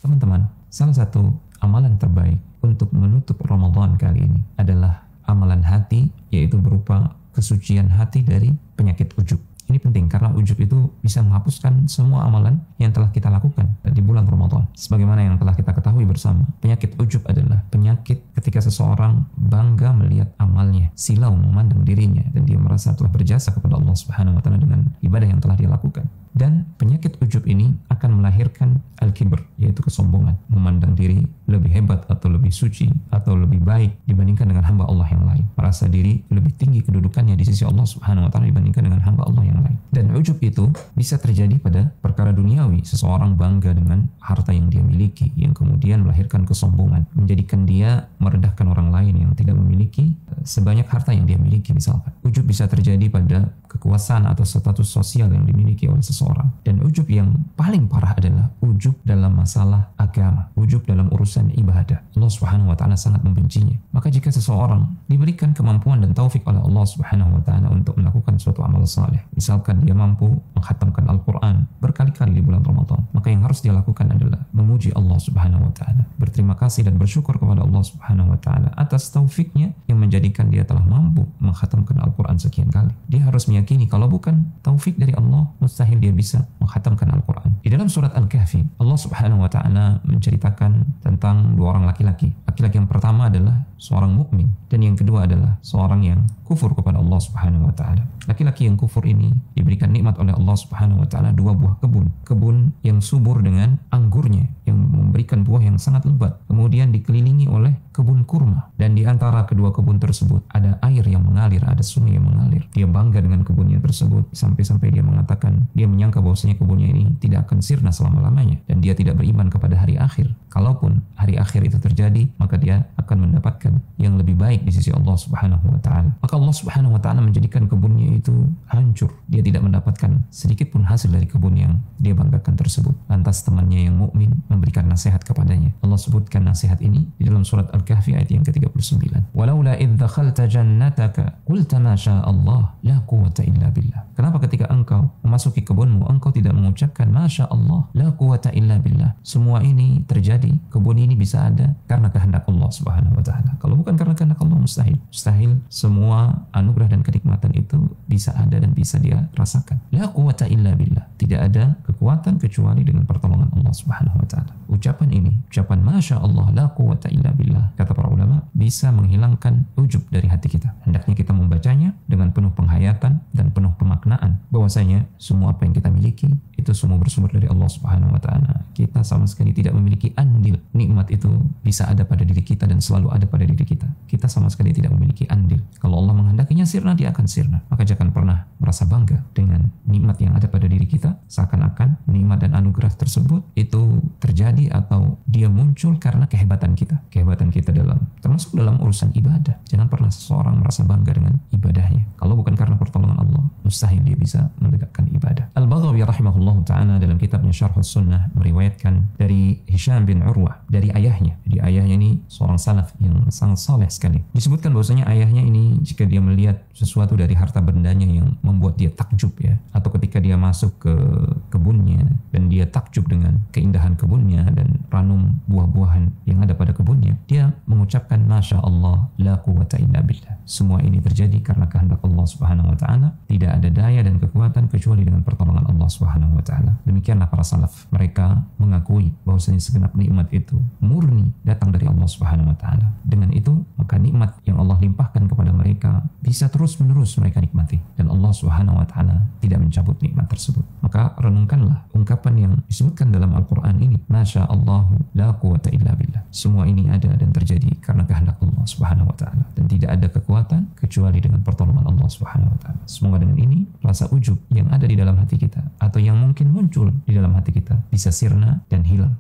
Teman-teman, salah satu amalan terbaik untuk menutup Ramadan kali ini adalah amalan hati, yaitu berupa kesucian hati dari penyakit ujub. Ini penting karena ujub itu bisa menghapuskan semua amalan yang telah kita lakukan di bulan Ramadan. Sebagaimana yang telah kita ketahui bersama, penyakit ujub adalah penyakit ketika seseorang bangga melihat amalnya, silau memandang dirinya, dan dia merasa telah berjasa kepada Allah Subhanahu wa Ta'ala dengan ibadah yang telah dia lakukan. Dan penyakit ujub ini akan melahirkan al-kibr, yaitu kesombongan, memandang diri lebih hebat atau lebih suci atau lebih baik dibandingkan dengan hamba Allah yang lain, merasa diri lebih tinggi kedudukannya di sisi Allah Subhanahu wa Ta'ala dibandingkan dengan hamba Allah yang lain. Dan ujub itu bisa terjadi pada perkara duniawi. Seseorang bangga dengan harta yang dia miliki, yang kemudian melahirkan kesombongan, menjadikan dia merendahkan orang lain yang tidak memiliki sebanyak harta yang dia miliki misalkan. Ujub bisa terjadi pada kekuasaan atau status sosial yang dimiliki oleh seseorang. Dan ujub yang paling parah adalah ujub dalam masalah agama, ujub dalam urusan ibadah. Allah Subhanahu wa Ta'ala sangat membencinya. Maka jika seseorang diberikan kemampuan dan taufik oleh Allah Subhanahu wa Ta'ala untuk melakukan suatu amal saleh, misalkan dia mampu mengkhatamkan Al-Quran berkali-kali di bulan Ramadan, maka yang harus dia lakukan adalah memuji Allah Subhanahu wa Ta'ala, berterima kasih dan bersyukur kepada Allah Subhanahu wa Ta'ala atas taufiknya yang menjadikan dia telah mampu mengkhatamkan Al-Quran sekian kali. Dia harus meyakini kalau bukan taufik dari Allah, mustahil dia bisa mengkhatamkan Al-Quran. Di dalam surat Al-Kahfi, Allah Subhanahu wa Ta'ala menceritakan tentang dua orang laki-laki. Laki-laki yang pertama adalah seorang mukmin, dan yang kedua adalah seorang yang kufur kepada Allah Subhanahu wa Ta'ala. Laki-laki yang kufur ini diberikan nikmat oleh Allah Subhanahu wa Ta'ala dua buah kebun yang subur dengan anggurnya, yang memberikan buah yang sangat lebat, kemudian dikelilingi oleh kebun kurma, dan di antara kedua kebun tersebut ada air yang mengalir, ada sungai yang mengalir. Dia bangga dengan kebunnya tersebut sampai-sampai dia mengatakan, dia menyangka bahwasanya kebunnya ini tidak akan sirna selama-lamanya, dan dia tidak beriman kepada hari akhir. Kalaupun hari akhir itu terjadi, maka dia akan mendapatkan yang lebih baik di sisi Allah Subhanahu wa Ta'ala. Maka Allah Subhanahu wa Ta'ala menjadikan kebunnya itu hancur. Dia tidak mendapatkan sedikit pun hasil dari kebun yang dia banggakan tersebut. Lantas temannya yang mukmin memberikan nasihat kepadanya. Allah sebutkan nasihat ini di dalam surat Al-Kahfi ayat yang ke-39. Walaula idh dakhalta jannataka qulta ma syaa Allah la quwwata illa billah. Kenapa ketika engkau memasuki kebunmu engkau tidak mengucapkan masya Allah la quwwata illa billah? Semua ini terjadi, kebun ini bisa ada karena kehendak Allah Subhanahu wa Ta'ala. Kalau bukan karena kehendak Allah, mustahil. Mustahil semua anugerah dan kenikmatan itu bisa ada dan bisa dia rasakan. La quwwata illa billah. Tidak ada kekuatan kecuali dengan pertolongan Allah Subhanahu wa Ta'ala. Ucapan ini, ucapan masya Allah la quwwata illa billah, kata para ulama, bisa menghilangkan ujub dari hati kita. Hendaknya kita membacanya dengan penuh penghayatan dan penuh pemaknaan bahwasanya semua apa yang kita miliki itu semua bersumber dari Allah Subhanahu wa Ta'ala. Kita sama sekali tidak memiliki andil. Nikmat itu bisa ada pada diri kita dan selalu ada pada diri kita. Kita sama sekali tidak memiliki andil. Kalau Allah menghendakinya sirna, dia akan sirna. Maka jangan pernah merasa bangga dengan nikmat yang ada pada diri kita, seakan-akan nikmat dan anugerah tersebut itu terjadi atau dia muncul karena kehebatan kita. Kehebatan kita termasuk dalam urusan ibadah. Jangan pernah seseorang merasa bangga dengan ibadahnya. Kalau bukan karena pertolongan Allah, mustahil dia bisa menegakkan ibadah. Al-Baghawi rahimahullah ta'ala dalam kitabnya Syarhus Sunnah meriwayatkan dari Hisham bin Urwah, dari ayahnya. Jadi ayahnya ini seorang salaf yang sangat saleh sekali. Disebutkan bahwasanya ayahnya ini jika dia melihat sesuatu dari harta bendanya yang membuat dia takjub ya, atau ketika dia masuk ke kebunnya dan dia takjub dengan keindahan kebunnya dan ranum buah-buahan yang ada pada kebunnya, dia mengucapkan masya Allah la quwwata illa billah. Semua ini terjadi karena kehendak Allah Subhanahu wa Ta'ala. Tidak ada daya dan kekuatan kecuali dengan pertolongan Allah Subhanahu wa Ta'ala. Demikianlah para salaf, mereka mengakui bahwasanya segenap nikmat itu murni datang dari Allah Subhanahu wa Ta'ala. Dengan itu maka nikmat yang Allah limpahkan kepada mereka bisa terus-menerus mereka nikmati, dan Allah Subhanahu wa Ta'ala tidak mencabut nikmat tersebut. Maka renungkanlah ungkapan yang disebutkan dalam Al-Quran ini, masya Allah la quwwata illa billah. Semua ini ada dan terjadi karena kehendak Allah Subhanahu wa Ta'ala, dan tidak ada kekuatan kecuali dengan pertolongan Allah Subhanahu wa Ta'ala. Semoga dengan ini rasa ujub yang ada di dalam hati kita atau yang mungkin muncul di dalam hati kita bisa sirna dan hilang